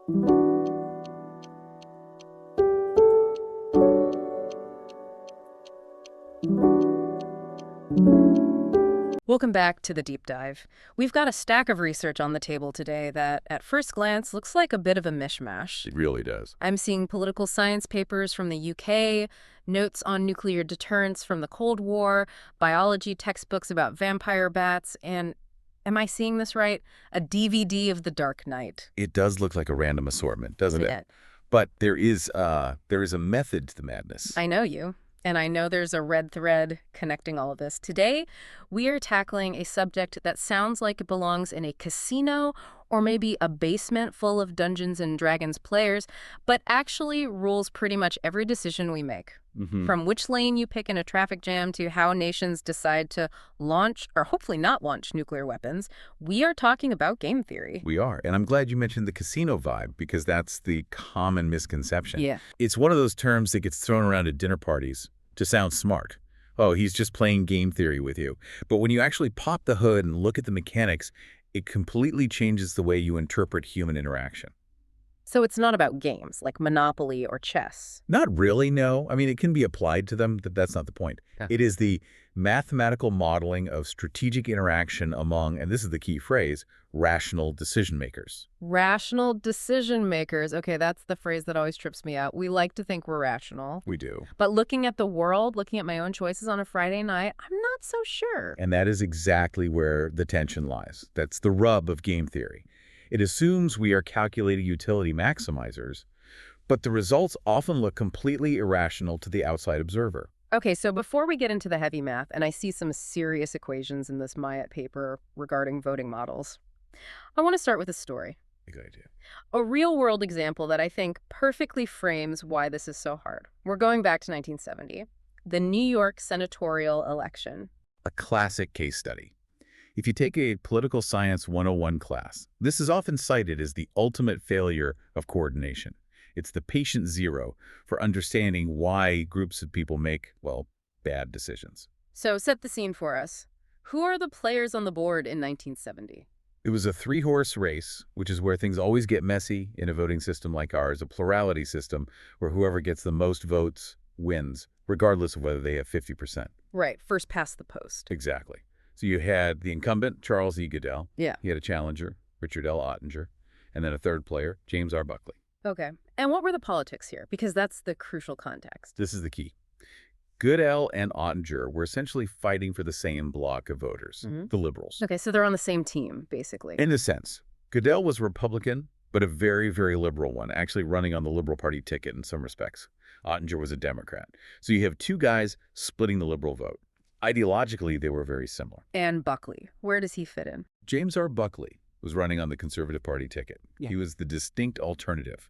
Welcome back to the deep dive. We've got a stack of research on the table today that, at first glance, looks like a bit of a mishmash. It really does. I'm seeing political science papers from the UK, notes on nuclear deterrence from the Cold War, biology textbooks about vampire bats, and, am I seeing this right? A DVD of The Dark Knight. It does look like a random assortment, doesn't Isn't it? it? But there is a method to the madness. I know you. And I know there's a red thread connecting all of this. Today, we are tackling a subject that sounds like it belongs in a casino or maybe a basement full of Dungeons and Dragons players, but actually rules pretty much every decision we make. From which lane you pick in a traffic jam to how nations decide to launch, or hopefully not launch, nuclear weapons, we are talking about game theory. We are. And I'm glad you mentioned the casino vibe, because that's the common misconception. Yeah. It's one of those terms that gets thrown around at dinner parties to sound smart. Oh, he's just playing game theory with you. But when you actually pop the hood and look at the mechanics, it completely changes the way you interpret human interaction. So it's not about games like Monopoly or chess. Not really, no. I mean, it can be applied to them, but that's not the point. Yeah. It is the mathematical modeling of strategic interaction among, and this is the key phrase, rational decision makers. Rational decision makers. Okay, that's the phrase that always trips me out. We like to think we're rational. We do. But looking at the world, looking at my own choices on a Friday night, I'm not so sure. And that is exactly where the tension lies. That's the rub of game theory. It assumes we are calculating utility maximizers, but the results often look completely irrational to the outside observer. Okay, so before we get into the heavy math, and I see some serious equations in this Myatt paper regarding voting models, I want to start with a story. A good idea. A real-world example that I think perfectly frames why this is so hard. We're going back to 1970, the New York senatorial election. A classic case study. If you take a political science 101 class, this is often cited as the ultimate failure of coordination. It's the patient zero for understanding why groups of people make, well, bad decisions. So set the scene for us. Who are the players on the board in 1970? It was a three-horse race, which is where things always get messy in a voting system like ours, a plurality system where whoever gets the most votes wins, regardless of whether they have 50%. Right, first past the post. Exactly. So you had the incumbent, Charles E. Goodell. Yeah. He had a challenger, Richard L. Ottinger, and then a third player, James R. Buckley. Okay. And what were the politics here? Because that's the crucial context. This is the key. Goodell and Ottinger were essentially fighting for the same block of voters, the liberals. Okay, so they're on the same team, basically. In a sense, Goodell was a Republican, but a very, very liberal one, actually running on the Liberal Party ticket in some respects. Ottinger was a Democrat. So you have two guys splitting the liberal vote. Ideologically, they were very similar. And Buckley, where does he fit in? James R. Buckley was running on the Conservative Party ticket. Yeah. He was the distinct alternative.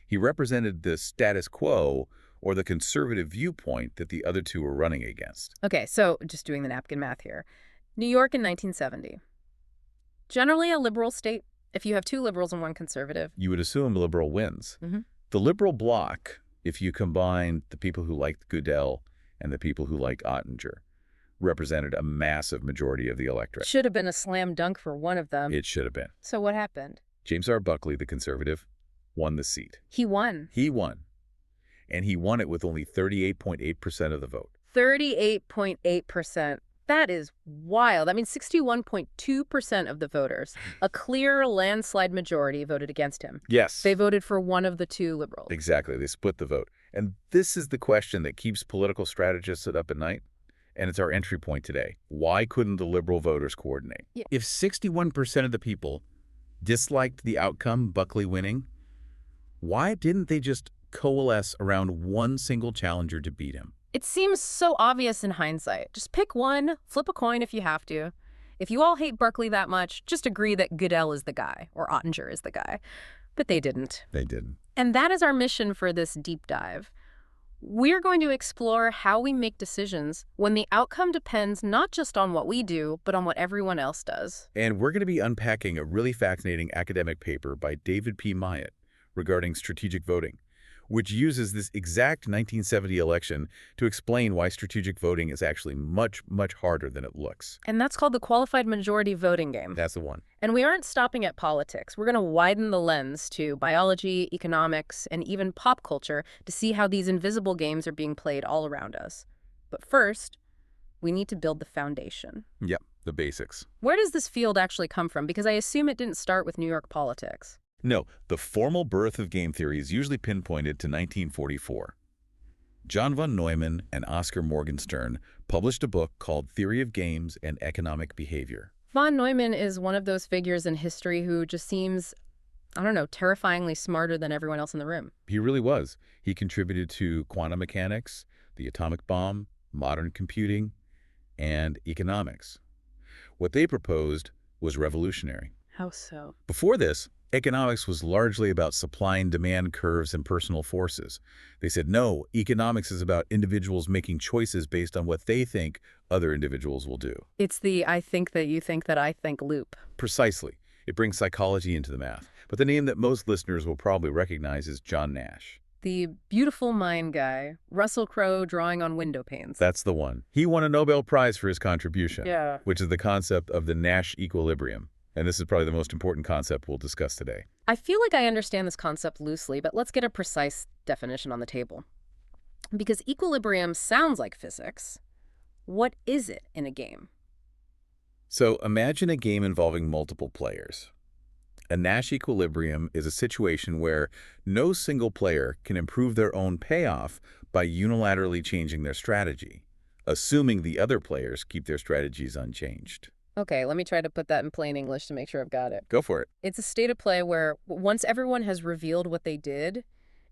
He represented the status quo or the conservative viewpoint that the other two were running against. Okay, so just doing the napkin math here. New York in 1970. Generally a liberal state. If you have two liberals and one conservative. You would assume liberal wins. Mhm. The liberal bloc, if you combine the people who liked Goodell and the people who liked Ottinger, represented a massive majority of the electorate. Should have been a slam dunk for one of them. It should have been. So what happened? James R. Buckley, the conservative, won the seat. He won. He won. And he won it with only 38.8% of the vote. 38.8%. That is wild. That means 61.2% of the voters, a clear landslide majority, voted against him. Yes. They voted for one of the two liberals. Exactly. They split the vote. And this is the question that keeps political strategists up at night. And it's our entry point today. Why couldn't the liberal voters coordinate? Yeah. If 61% of the people disliked the outcome, Buckley winning, why didn't they just coalesce around one single challenger to beat him? It seems so obvious in hindsight. Just pick one, flip a coin if you have to. If you all hate Buckley that much, just agree that Goodell is the guy or Ottinger is the guy. But they didn't. They didn't. And that is our mission for this deep dive. We're going to explore how we make decisions when the outcome depends not just on what we do, but on what everyone else does. And we're going to be unpacking a really fascinating academic paper by David P. Myatt regarding strategic voting. which uses this exact 1970 election to explain why strategic voting is actually much, much harder than it looks. And that's called the qualified majority voting game. That's the one. And we aren't stopping at politics. We're going to widen the lens to biology, economics, and even pop culture to see how these invisible games are being played all around us. But first, we need to build the foundation. Yep, the basics. Where does this field actually come from? Because I assume it didn't start with New York politics. No, the formal birth of game theory is usually pinpointed to 1944. John von Neumann and Oscar Morgenstern published a book called Theory of Games and Economic Behavior. Von Neumann is one of those figures in history who just seems, I don't know, terrifyingly smarter than everyone else in the room. He really was. He contributed to quantum mechanics, the atomic bomb, modern computing, and economics. What they proposed was revolutionary. How so? Before this, economics was largely about supply and demand curves and personal forces. They said, no, economics is about individuals making choices based on what they think other individuals will do. It's the I think that you think that I think loop. Precisely. It brings psychology into the math. But the name that most listeners will probably recognize is John Nash. The beautiful mind guy, Russell Crowe drawing on window panes. That's the one. He won a Nobel Prize for his contribution, Yeah. which is the concept of the Nash equilibrium. And this is probably the most important concept we'll discuss today. I feel like I understand this concept loosely, but let's get a precise definition on the table. Because equilibrium sounds like physics. What is it in a game? So imagine a game involving multiple players. A Nash equilibrium is a situation where no single player can improve their own payoff by unilaterally changing their strategy, assuming the other players keep their strategies unchanged. Okay, let me try to put that in plain English to make sure I've got it. Go for it. It's a state of play where once everyone has revealed what they did,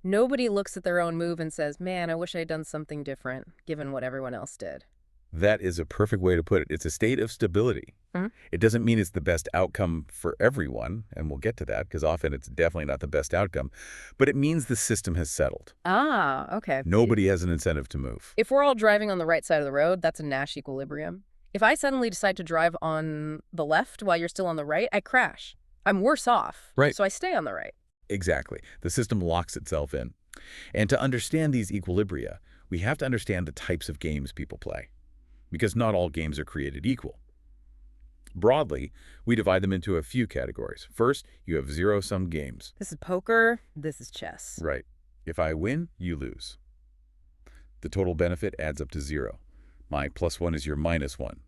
nobody looks at their own move and says, man, I wish I'd done something different, given what everyone else did. That is a perfect way to put it. It's a state of stability. Mhm. It doesn't mean it's the best outcome for everyone, and we'll get to that, because often it's definitely not the best outcome, but it means the system has settled. Ah, okay. Nobody has an incentive to move. If we're all driving on the right side of the road, that's a Nash equilibrium. If I suddenly decide to drive on the left while you're still on the right, I crash. I'm worse off. Right. So I stay on the right. Exactly. The system locks itself in. And to understand these equilibria, we have to understand the types of games people play, because not all games are created equal. Broadly, we divide them into a few categories. First, you have zero-sum games. This is poker. This is chess. Right. If I win, you lose. The total benefit adds up to zero. My +1 is your -1.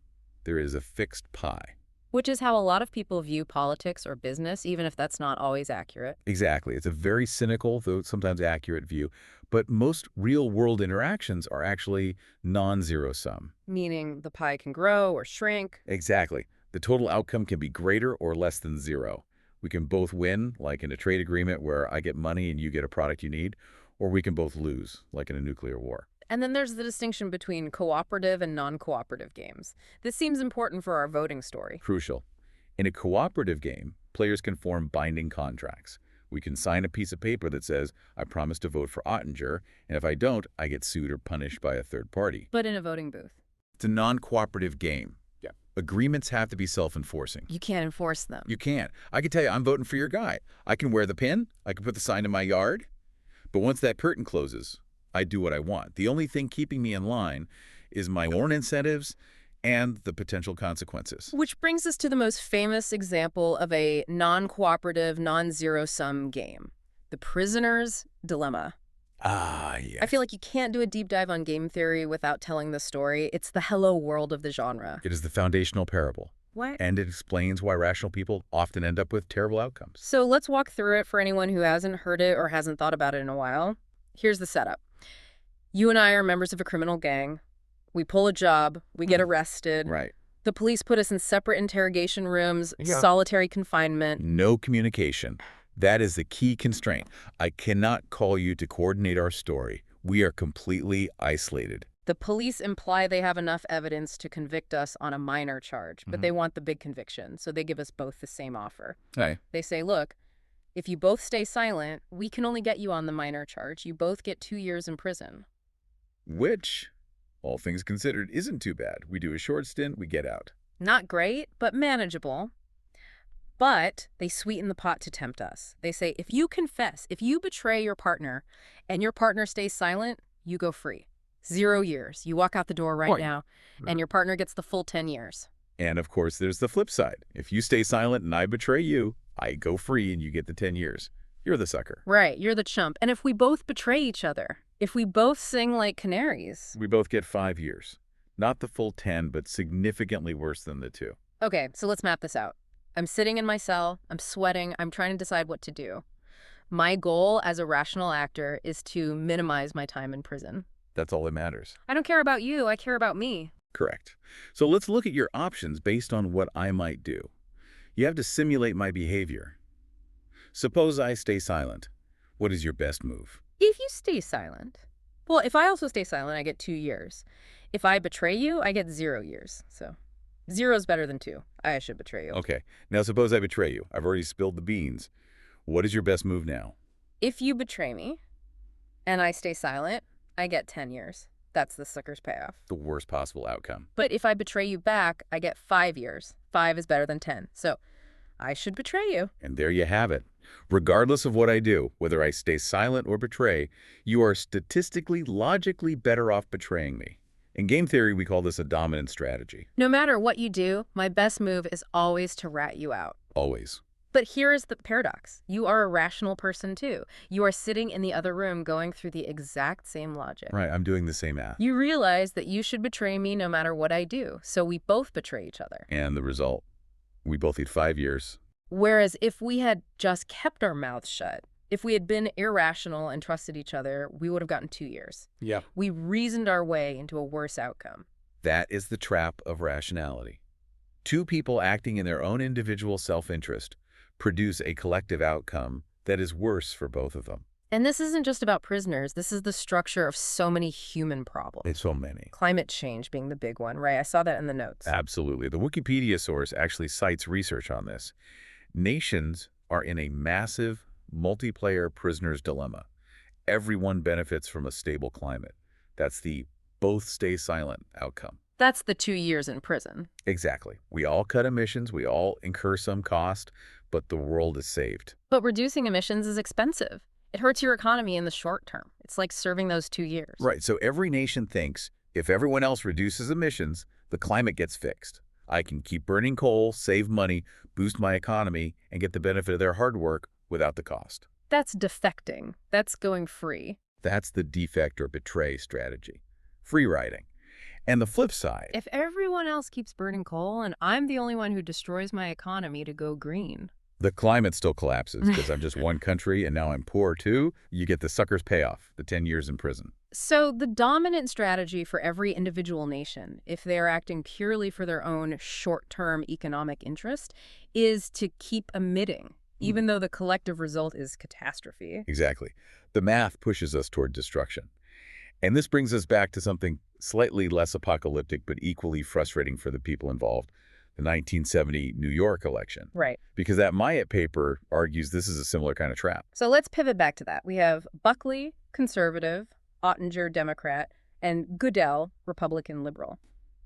There is a fixed pie. Which is how a lot of people view politics or business, even if that's not always accurate. Exactly. It's a very cynical, though sometimes accurate view. But most real-world interactions are actually non-zero sum. Meaning the pie can grow or shrink. Exactly. The total outcome can be greater or less than zero. We can both win, like in a trade agreement where I get money and you get a product you need, or we can both lose, like in a nuclear war. And then there's the distinction between cooperative and non-cooperative games. This seems important for our voting story. Crucial. In a cooperative game, players can form binding contracts. We can sign a piece of paper that says, I promise to vote for Ottinger, and if I don't, I get sued or punished by a third party. But in a voting booth. It's a non-cooperative game. Yeah. Agreements have to be self-enforcing. You can't enforce them. You can't. I can tell you, I'm voting for your guy. I can wear the pin. I can put the sign in my yard. But once that curtain closes, I do what I want. The only thing keeping me in line is my own incentives and the potential consequences. Which brings us to the most famous example of a non-cooperative, non-zero-sum game. The Prisoner's Dilemma. Ah, yes. I feel like you can't do a deep dive on game theory without telling the story. It's the hello world of the genre. It is the foundational parable, What? and it explains why rational people often end up with terrible outcomes. So let's walk through it for anyone who hasn't heard it or hasn't thought about it in a while. Here's the setup. You and I are members of a criminal gang. We pull a job. We get arrested. Right. The police put us in separate interrogation rooms, Yeah. solitary confinement. No communication. That is the key constraint. I cannot call you to coordinate our story. We are completely isolated. The police imply they have enough evidence to convict us on a minor charge, but they want the big conviction, so they give us both the same offer. Hey. They say, look, if you both stay silent, we can only get you on the minor charge. You both get 2 years in prison. Which, all things considered, isn't too bad. We do a short stint, we get out. Not great, but manageable. But they sweeten the pot to tempt us. They say, if you confess, if you betray your partner and your partner stays silent, you go free. 0 years. You walk out the door right Right. now, and your partner gets the full 10 years. And of course, there's the flip side. If you stay silent and I betray you, I go free and you get the 10 years. You're the sucker. Right, you're the chump. And if we both betray each other, if we both sing like canaries. We both get 5 years. Not the full 10, but significantly worse than the 2. Okay, so let's map this out. I'm sitting in my cell, I'm sweating, I'm trying to decide what to do. My goal as a rational actor is to minimize my time in prison. That's all that matters. I don't care about you, I care about me. Correct. So let's look at your options based on what I might do. You have to simulate my behavior. Suppose I stay silent. What is your best move? If you stay silent, well, if I also stay silent, I get 2 years. If I betray you, I get 0 years. So 0 is better than 2. I should betray you. Okay, now suppose I betray you. I've already spilled the beans. What is your best move now? If you betray me and I stay silent, I get 10 years. That's the sucker's payoff. The worst possible outcome. But if I betray you back, I get 5 years. 5 is better than 10. So I should betray you. And there you have it. Regardless of what I do, whether I stay silent or betray, you are statistically, logically better off betraying me. In game theory, we call this a dominant strategy. No matter what you do, my best move is always to rat you out. Always. But here is the paradox. You are a rational person too. You are sitting in the other room going through the exact same logic. Right, I'm doing the same math. You realize that you should betray me no matter what I do, so we both betray each other. And the result? We both get 5 years. Whereas if we had just kept our mouths shut, if we had been irrational and trusted each other, we would have gotten 2 years. Yeah. We reasoned our way into a worse outcome. That is the trap of rationality. Two people acting in their own individual self-interest produce a collective outcome that is worse for both of them. And this isn't just about prisoners. This is the structure of so many human problems. It's so many. Climate change being the big one, right? I saw that in the notes. Absolutely. The Wikipedia source actually cites research on this. Nations are in a massive multiplayer prisoner's dilemma. Everyone benefits from a stable climate. That's the both stay silent outcome. That's the 2 years in prison. Exactly. We all cut emissions, we all incur some cost, but the world is saved. But reducing emissions is expensive. It hurts your economy in the short term. It's like serving those 2 years. Right, so every nation thinks if everyone else reduces emissions, the climate gets fixed. I can keep burning coal, save money, boost my economy, and get the benefit of their hard work without the cost. That's defecting. That's going free. That's the defect or betray strategy. Free riding. And the flip side, If everyone else keeps burning coal and I'm the only one who destroys my economy to go green. the climate still collapses because I'm just one country and now I'm poor too. You get the sucker's payoff, the 10 years in prison. So the dominant strategy for every individual nation, if they are acting purely for their own short-term economic interest, is to keep emitting, even though the collective result is catastrophe. Exactly. The math pushes us toward destruction. And this brings us back to something slightly less apocalyptic but equally frustrating for the people involved, the 1970 New York election. Right. Because that Myatt paper argues this is a similar kind of trap. So let's pivot back to that. We have Buckley, conservative, Ottinger, Democrat, and Goodell, Republican liberal.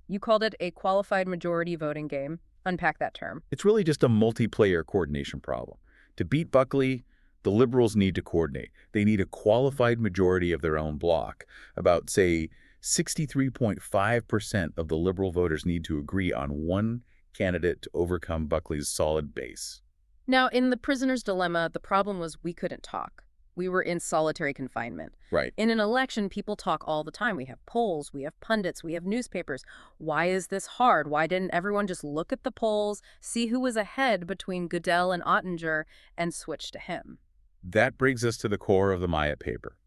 You called it a qualified majority voting game. Unpack that term. It's really just a multiplayer coordination problem. To beat Buckley, the liberals need to coordinate. They need a qualified majority of their own bloc. About, say, 63.5% of the liberal voters need to agree on one candidate to overcome Buckley's solid base. Now, in the prisoner's dilemma, the problem was we couldn't talk. We were in solitary confinement. Right. In an election, people talk all the time. We have polls, we have pundits, we have newspapers. Why is this hard? Why didn't everyone just look at the polls, see who was ahead between Goodell and Ottinger, and switch to him? That brings us to the core of the Myatt paper.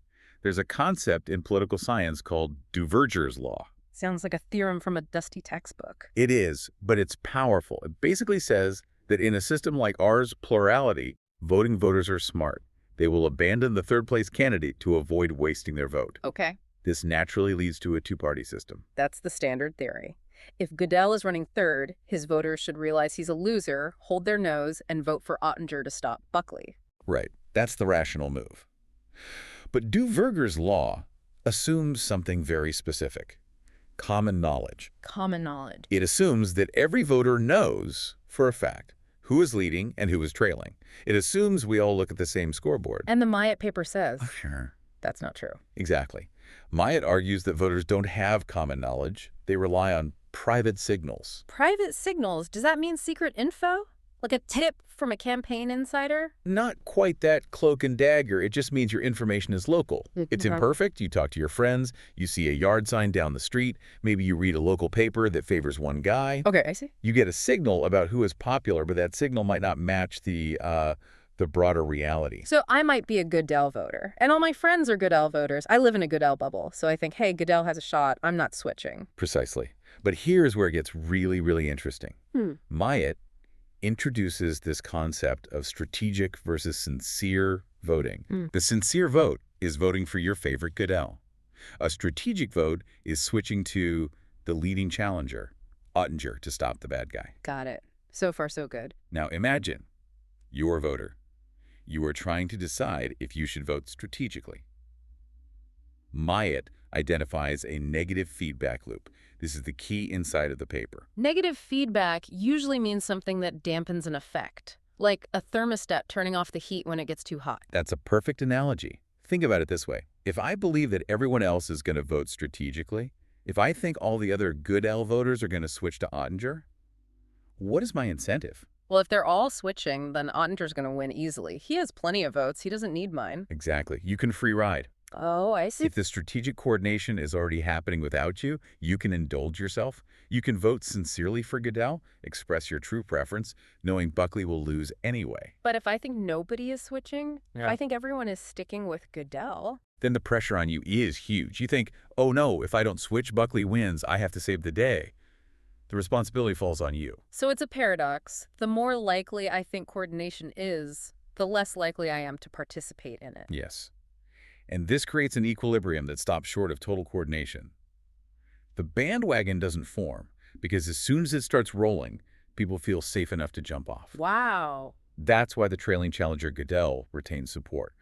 There's a concept in political science called Duverger's law. Sounds like a theorem from a dusty textbook. It is, but it's powerful. It basically says that in a system like ours, plurality, voting voters are smart. They will abandon the third-place candidate to avoid wasting their vote. Okay, This naturally leads to a two-party system. that's the standard theory. If Goodell is running third, his voters should realize he's a loser, hold their nose, and vote for Ottinger to stop Buckley. Right. That's the rational move. But Duverger's law assumes something very specific. Common knowledge. Common knowledge. It assumes that every voter knows, for a fact, who is leading and who is trailing. It assumes we all look at the same scoreboard. And the Myatt paper says Sure. that's not true. Exactly. Myatt argues that voters don't have common knowledge. They rely on private signals. Private signals, does that mean secret info? Like a tip from a campaign insider? Not quite that cloak and dagger. It just means your information is local. It's Okay. imperfect. You talk to your friends. You see a yard sign down the street. Maybe you read a local paper that favors one guy. Okay, I see. You get a signal about who is popular, but that signal might not match the broader reality. So I might be a Goodell voter, and all my friends are Goodell voters. I live in a Goodell bubble, so I think, hey, Goodell has a shot. I'm not switching. Precisely. But here's where it gets really, really interesting. Hmm. Myatt introduces this concept of strategic versus sincere voting. The sincere vote is voting for your favorite Goodell. A strategic vote is switching to the leading challenger, Ottinger, to stop the bad guy. Got it. So far, so good. Now imagine you're a voter. You are trying to decide if you should vote strategically. Myatt identifies a negative feedback loop. This is the key insight of the paper. Negative feedback usually means something that dampens an effect, like a thermostat turning off the heat when it gets too hot. That's a perfect analogy. Think about it this way. If I believe that everyone else is going to vote strategically, if I think all the other Goodell voters are going to switch to Ottinger, what is my incentive? Well, if they're all switching, then Ottinger's going to win easily. He has plenty of votes. He doesn't need mine. Exactly. You can free ride. Oh, I see. If the strategic coordination is already happening without you, you can indulge yourself. You can vote sincerely for Goodell, express your true preference, knowing Buckley will lose anyway. But if I think nobody is switching, if Yeah. I think everyone is sticking with Goodell, Then the pressure on you is huge. You think, oh no, if I don't switch, Buckley wins. I have to save the day. The responsibility falls on you. so it's a paradox. The more likely I think coordination is, the less likely I am to participate in it. Yes. And this creates an equilibrium that stops short of total coordination. The bandwagon doesn't form because as soon as it starts rolling, people feel safe enough to jump off. Wow. That's why the trailing challenger Goodell retains support.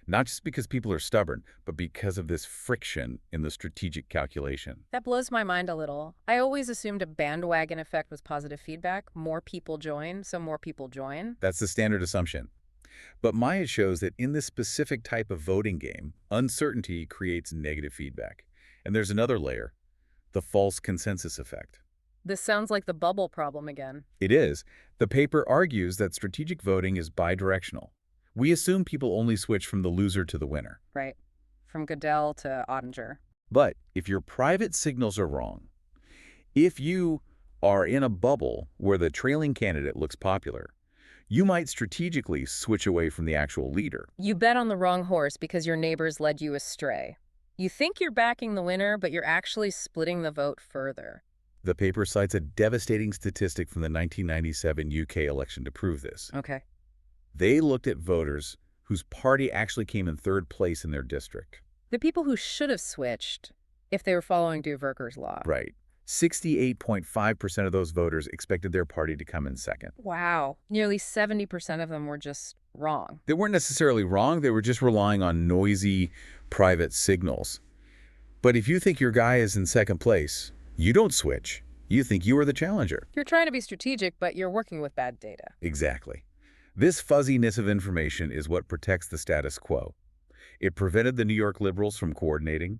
Not just because people are stubborn, but because of this friction in the strategic calculation. That blows my mind a little. I always assumed a bandwagon effect was positive feedback. More people join, so more people join. That's the standard assumption. But Myatt shows that in this specific type of voting game, uncertainty creates negative feedback. And there's another layer, the false consensus effect. This sounds like the bubble problem again. It is. The paper argues that strategic voting is bidirectional. We assume people only switch from the loser to the winner. Right. From Goodell to Ottinger. But if your private signals are wrong, if you are in a bubble where the trailing candidate looks popular, you might strategically switch away from the actual leader. You bet on the wrong horse because your neighbors led you astray. You think you're backing the winner, but you're actually splitting the vote further. The paper cites a devastating statistic from the 1997 UK election to prove this. Okay. They looked at voters whose party actually came in third place in their district. The people who should have switched if they were following Duverger's law. Right. 68.5% of those voters expected their party to come in second. Wow. Nearly 70% of them were just wrong. They weren't necessarily wrong. They were just relying on noisy private signals. But if you think your guy is in second place, you don't switch. You think you are the challenger. You're trying to be strategic, but you're working with bad data. Exactly. This fuzziness of information is what protects the status quo. It prevented the New York liberals from coordinating,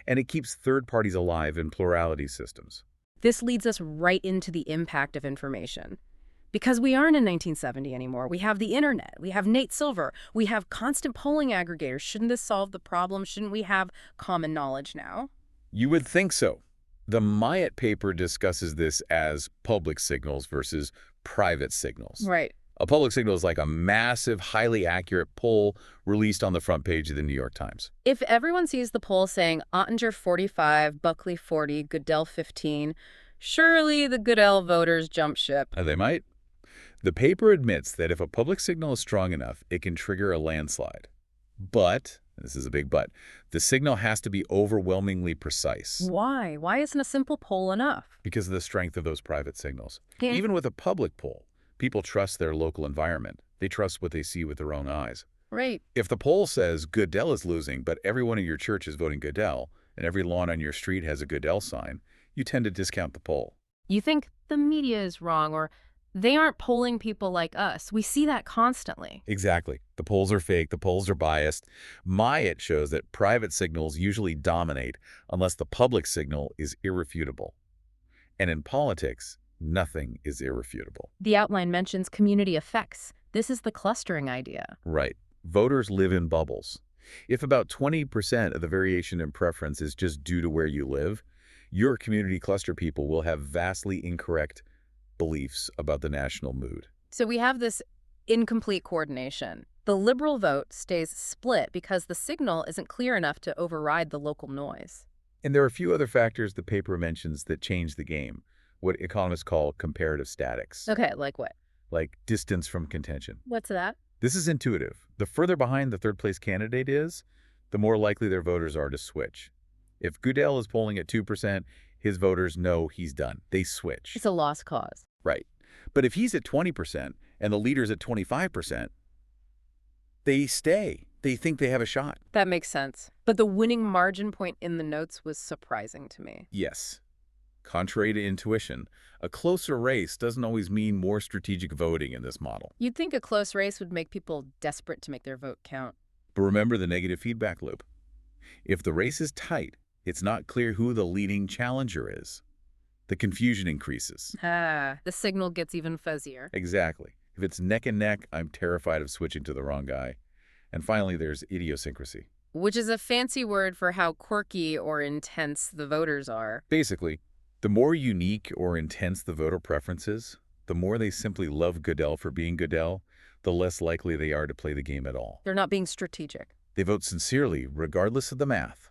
and it keeps third parties alive in plurality systems. This leads us right into the impact of information. Because we aren't in 1970 anymore. We have the internet. We have Nate Silver. We have constant polling aggregators. Shouldn't this solve the problem? Shouldn't we have common knowledge now? You would think so. The Myatt paper discusses this as public signals versus private signals. Right. A public signal is like a massive, highly accurate poll released on the front page of the New York Times. If everyone sees the poll saying Ottinger 45, Buckley 40, Goodell 15, surely the Goodell voters jump ship. They might. The paper admits that if a public signal is strong enough, it can trigger a landslide. But, this is a big but, the signal has to be overwhelmingly precise Why? Why isn't a simple poll enough? because of the strength of those private signals. Yeah. Even with a public poll, people trust their local environment. They trust what they see with their own eyes. Right. If the poll says Goodell is losing, but everyone in your church is voting Goodell, and every lawn on your street has a Goodell sign, you tend to discount the poll. You think the media is wrong or They aren't polling people like us. We see that constantly. Exactly. The polls are fake. The polls are biased. Myatt shows that private signals usually dominate unless the public signal is irrefutable. And in politics, nothing is irrefutable. The outline mentions community effects. This is the clustering idea. Right. Voters live in bubbles. If about 20% of the variation in preference is just due to where you live, your community cluster people will have vastly incorrect beliefs about the national mood. So we have this incomplete coordination. The liberal vote stays split because the signal isn't clear enough to override the local noise. And there are a few other factors the paper mentions that change the game, what economists call comparative statics, Okay, like what? like distance from contention. What's that? This is intuitive. The further behind the third-place candidate is, the more likely their voters are to switch. If Goodell is polling at 2%, his voters know he's done. They switch. It's a lost cause. Right. But if he's at 20% and the leader's at 25%, they stay. They think they have a shot. That makes sense. But the winning margin point in the notes was surprising to me. Yes. Contrary to intuition, a closer race doesn't always mean more strategic voting in this model. You'd think a close race would make people desperate to make their vote count. But remember the negative feedback loop. If the race is tight, it's not clear who the leading challenger is. The confusion increases. The signal gets even fuzzier. Exactly. If it's neck and neck, I'm terrified of switching to the wrong guy. And finally, there's idiosyncrasy. Which is a fancy word for how quirky or intense the voters are. Basically, the more unique or intense the voter preference is, the more they simply love Goodell for being Goodell, the less likely they are to play the game at all. They're not being strategic. They vote sincerely, regardless of the math.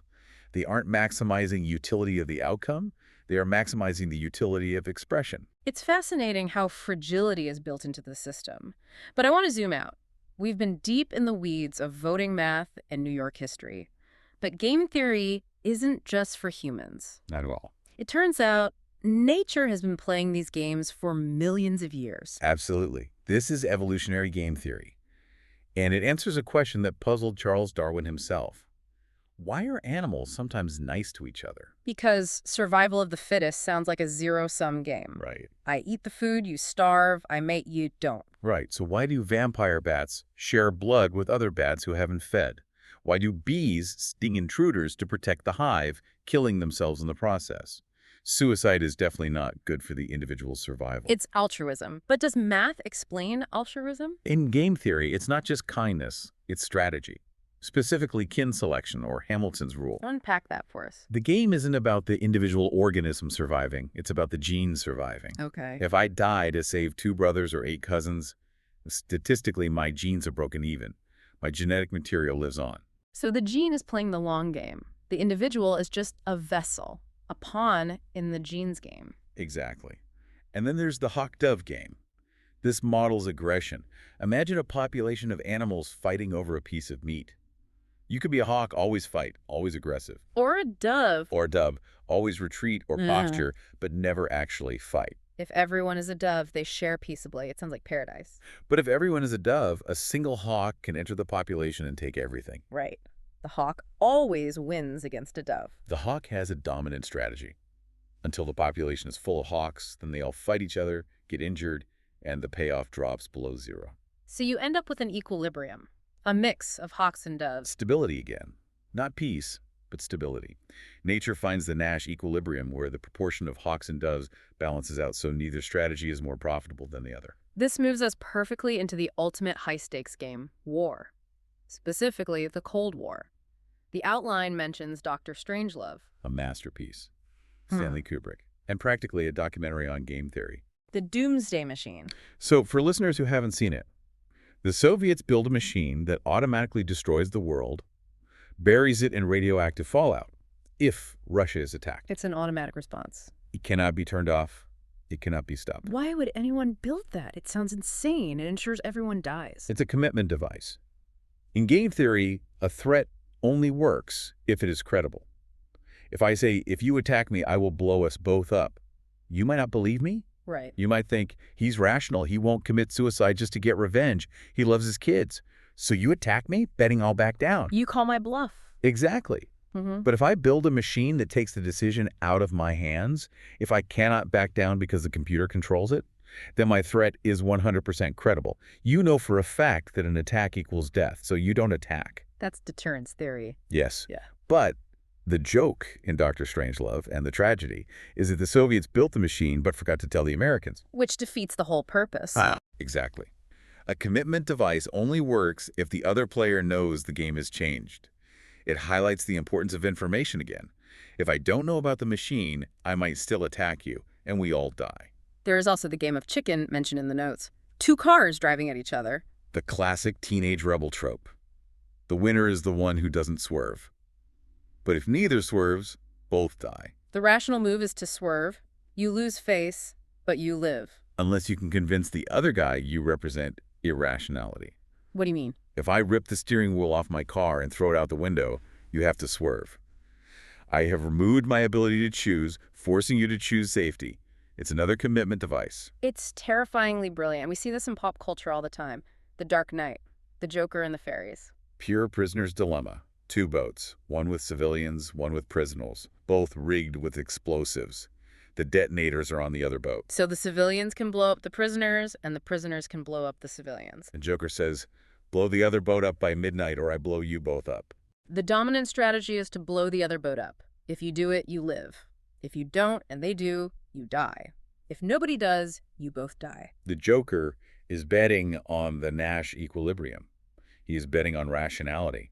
They aren't maximizing utility of the outcome. They are maximizing the utility of expression. It's fascinating how fragility is built into the system. But I want to zoom out. We've been deep in the weeds of voting math and New York history. But game theory isn't just for humans. Not at all. It turns out nature has been playing these games for millions of years. Absolutely. This is evolutionary game theory. And it answers a question that puzzled Charles Darwin himself. Why are animals sometimes nice to each other? Because survival of the fittest sounds like a zero-sum game. Right. I eat the food, you starve, I mate, you don't. Right. So why do vampire bats share blood with other bats who haven't fed? Why do bees sting intruders to protect the hive, killing themselves in the process? Suicide is definitely not good for the individual's survival. It's altruism. But does math explain altruism? In game theory, it's not just kindness, it's strategy. Specifically kin selection, or Hamilton's rule. Unpack that for us. The game isn't about the individual organism surviving, it's about the genes surviving. Okay. If I die to save 2 brothers or 8 cousins, statistically my genes are broken even. My genetic material lives on. So the gene is playing the long game. The individual is just a vessel, a pawn in the genes game. Exactly. And then there's the hawk-dove game. This models aggression. Imagine a population of animals fighting over a piece of meat. You could be a hawk, always fight, always aggressive. Or a dove. Or a dove, always retreat or posture, but never actually fight. If everyone is a dove, they share peaceably. It sounds like paradise. But if everyone is a dove, a single hawk can enter the population and take everything. Right. The hawk always wins against a dove. The hawk has a dominant strategy. Until the population is full of hawks, then they all fight each other, get injured, and the payoff drops below 0. So you end up with an equilibrium, a mix of hawks and doves. Stability again. Not peace, but stability. Nature finds the Nash equilibrium where the proportion of hawks and doves balances out so neither strategy is more profitable than the other. This moves us perfectly into the ultimate high-stakes game, war. Specifically, the Cold War. The outline mentions Dr. Strangelove. A masterpiece. Stanley Kubrick. And practically a documentary on game theory. The Doomsday Machine. So for listeners who haven't seen it, the Soviets build a machine that automatically destroys the world, buries it in radioactive fallout, if Russia is attacked. It's an automatic response. It cannot be turned off. It cannot be stopped. Why would anyone build that? It sounds insane. It ensures everyone dies. It's a commitment device. In game theory, a threat only works if it is credible. If I say, if you attack me, I will blow us both up, you might not believe me. Right. You might think, he's rational. He won't commit suicide just to get revenge. He loves his kids. So you attack me, betting I'll back down. You call my bluff. Exactly. But if I build a machine that takes the decision out of my hands, if I cannot back down because the computer controls it, then my threat is 100% credible. You know for a fact that an attack equals death, so you don't attack. That's deterrence theory. Yes. Yeah. But the joke in Dr. Strangelove and the tragedy is that the Soviets built the machine but forgot to tell the Americans. Which defeats the whole purpose. Exactly. A commitment device only works if the other player knows the game has changed. It highlights the importance of information again. If I don't know about the machine, I might still attack you, and we all die. There is also the game of chicken mentioned in the notes. Two cars driving at each other. The classic teenage rebel trope. The winner is the one who doesn't swerve. But if neither swerves, both die. The rational move is to swerve. You lose face, but you live. Unless you can convince the other guy you represent irrationality. What do you mean? If I rip the steering wheel off my car and throw it out the window, you have to swerve. I have removed my ability to choose, forcing you to choose safety. It's another commitment device. It's terrifyingly brilliant. We see this in pop culture all the time. The Dark Knight, the Joker and the fairies. Pure prisoner's dilemma. Two boats, one with civilians, one with prisoners, both rigged with explosives. The detonators are on the other boat. So the civilians can blow up the prisoners, and the prisoners can blow up the civilians. And Joker says, blow the other boat up by midnight or I blow you both up. The dominant strategy is to blow the other boat up. If you do it, you live. If you don't, and they do, you die. If nobody does, you both die. The Joker is betting on the Nash equilibrium. He is betting on rationality.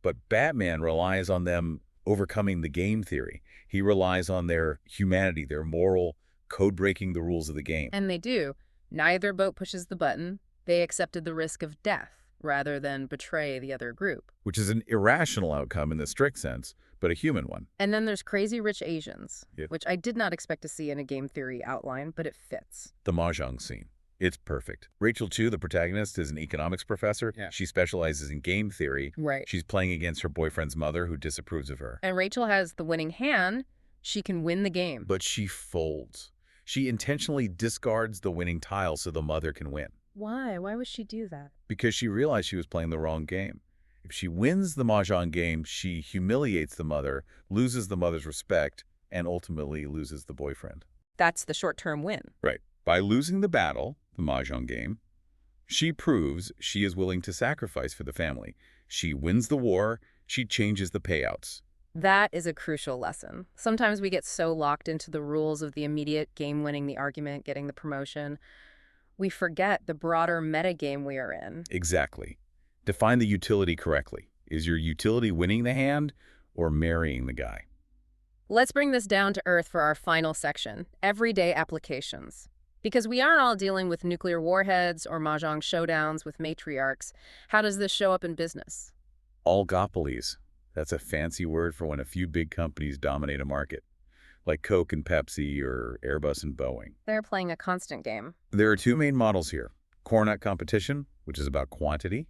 But Batman relies on them overcoming the game theory. He relies on their humanity, their moral, code-breaking the rules of the game. And they do. Neither boat pushes the button. They accepted the risk of death rather than betray the other group. Which is an irrational outcome in the strict sense, but a human one. And then there's Crazy Rich Asians, Yep. which I did not expect to see in a game theory outline, but it fits. The Mahjong scene. It's perfect. Rachel Chu, the protagonist, is an economics professor. Yeah. She specializes in game theory. Right. She's playing against her boyfriend's mother, who disapproves of her. And Rachel has the winning hand. She can win the game. But she folds. She intentionally discards the winning tile so the mother can win. Why? Why would she do that? Because she realized she was playing the wrong game. If she wins the Mahjong game, she humiliates the mother, loses the mother's respect, and ultimately loses the boyfriend. That's the short-term win. Right. By losing the battle, the Mahjong game, she proves she is willing to sacrifice for the family. She wins the war, she changes the payouts. That is a crucial lesson. Sometimes we get so locked into the rules of the immediate game winning the argument, getting the promotion, we forget the broader metagame we are in. Exactly. Define the utility correctly. Is your utility winning the hand or marrying the guy? Let's bring this down to earth for our final section, everyday applications. Because we aren't all dealing with nuclear warheads or mahjong showdowns with matriarchs. How does this show up in business? Oligopolies. That's a fancy word for when a few big companies dominate a market, like Coke and Pepsi or Airbus and Boeing. They're playing a constant game. There are two main models here. Core nut competition, which is about quantity.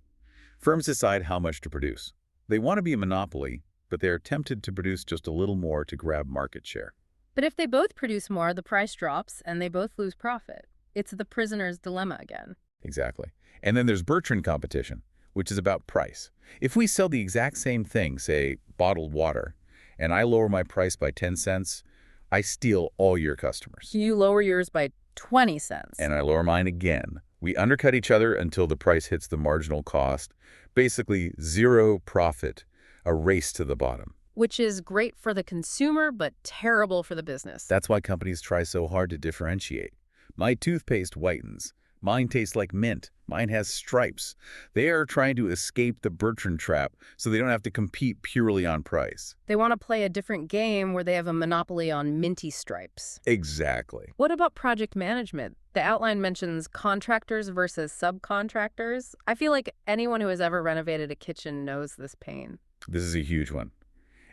Firms decide how much to produce. They want to be a monopoly, but they are tempted to produce just a little more to grab market share. But if they both produce more, the price drops and they both lose profit. It's the prisoner's dilemma again. Exactly. And then there's Bertrand competition, which is about price. If we sell the exact same thing, say bottled water, and I lower my price by 10 cents, I steal all your customers. You lower yours by 20 cents. And I lower mine again. We undercut each other until the price hits the marginal cost. Basically, zero profit, a race to the bottom. Which is great for the consumer, but terrible for the business. That's why companies try so hard to differentiate. My toothpaste whitens. Mine tastes like mint. Mine has stripes. They are trying to escape the Bertrand trap so they don't have to compete purely on price. They want to play a different game where they have a monopoly on minty stripes. Exactly. What about project management? The outline mentions contractors versus subcontractors. I feel like anyone who has ever renovated a kitchen knows this pain. This is a huge one.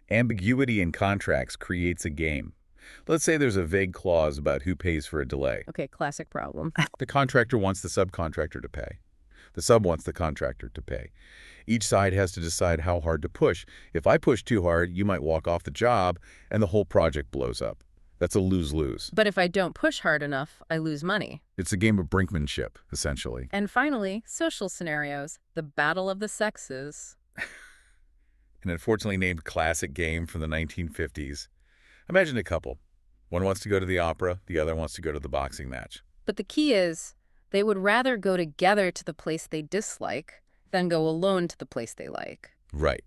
Ambiguity in contracts creates a game. Let's say there's a vague clause about who pays for a delay. Okay, classic problem. The contractor wants the subcontractor to pay. The sub wants the contractor to pay. Each side has to decide how hard to push. If I push too hard, you might walk off the job and the whole project blows up. That's a lose-lose. But if I don't push hard enough, I lose money. It's a game of brinkmanship, essentially. And finally, social scenarios, the battle of the sexes. An unfortunately named classic game from the 1950s. Imagine a couple. One wants to go to the opera, the other wants to go to the boxing match. But the key is they would rather go together to the place they dislike than go alone to the place they like. Right.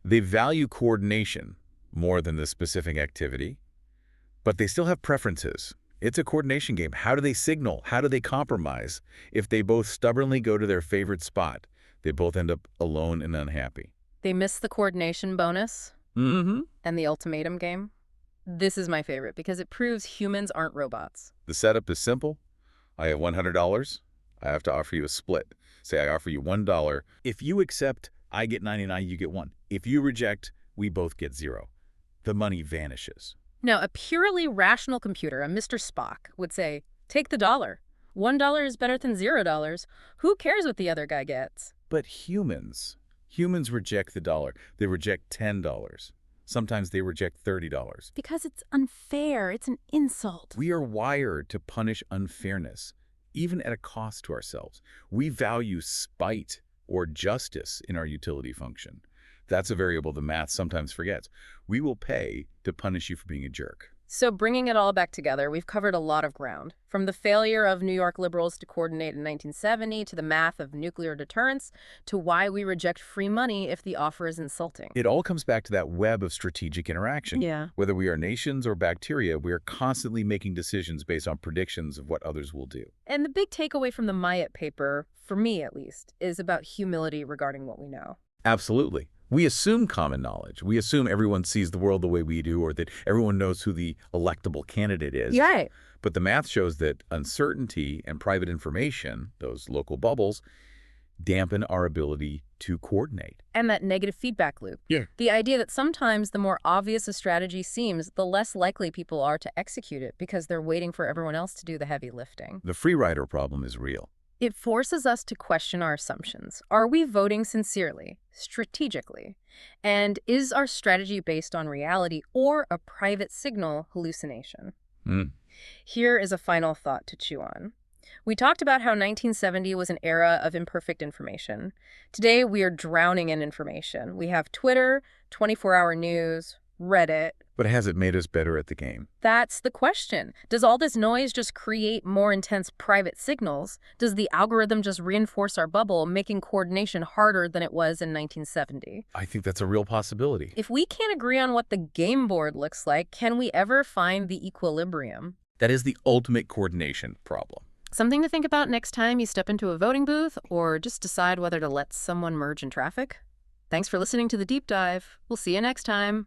They value coordination more than the specific activity, but they still have preferences. It's a coordination game. How do they signal? How do they compromise? If they both stubbornly go to their favorite spot, they both end up alone and unhappy. They miss the coordination bonus Mm-hmm. and the ultimatum game. This is my favorite because it proves humans aren't robots. The setup is simple. I have $100. I have to offer you a split. Say I offer you $1. If you accept, I get 99, you get 1. If you reject, we both get 0. The money vanishes. Now, a purely rational computer, a Mr. Spock, would say, take the dollar. $1 is better than $0. Who cares what the other guy gets? But humans reject the dollar. They reject $10. Sometimes they reject $30. Because it's unfair. It's an insult. We are wired to punish unfairness, even at a cost to ourselves. We value spite or justice in our utility function. That's a variable the math sometimes forgets. We will pay to punish you for being a jerk. So bringing it all back together, we've covered a lot of ground. From the failure of New York liberals to coordinate in 1970, to the math of nuclear deterrence, to why we reject free money if the offer is insulting. It all comes back to that web of strategic interaction. Yeah. Whether we are nations or bacteria, we are constantly making decisions based on predictions of what others will do. And the big takeaway from the Myatt paper, for me at least, is about humility regarding what we know. Absolutely. We assume common knowledge. We assume everyone sees the world the way we do, or that everyone knows who the electable candidate is. Right. But the math shows that uncertainty and private information, those local bubbles, dampen our ability to coordinate. And that negative feedback loop. Yeah. The idea that sometimes the more obvious a strategy seems, the less likely people are to execute it because they're waiting for everyone else to do the heavy lifting. The free rider problem is real. It forces us to question our assumptions. Are we voting sincerely, strategically? And is our strategy based on reality or a private signal hallucination? Here is a final thought to chew on. We talked about how 1970 was an era of imperfect information. Today, we are drowning in information. We have Twitter, 24-hour news, Reddit. But has it made us better at the game? That's the question. Does all this noise just create more intense private signals? Does the algorithm just reinforce our bubble, making coordination harder than it was in 1970? I think that's a real possibility. If we can't agree on what the game board looks like, can we ever find the equilibrium? That is the ultimate coordination problem. Something to think about next time you step into a voting booth or just decide whether to let someone merge in traffic. Thanks for listening to The Deep Dive. We'll see you next time.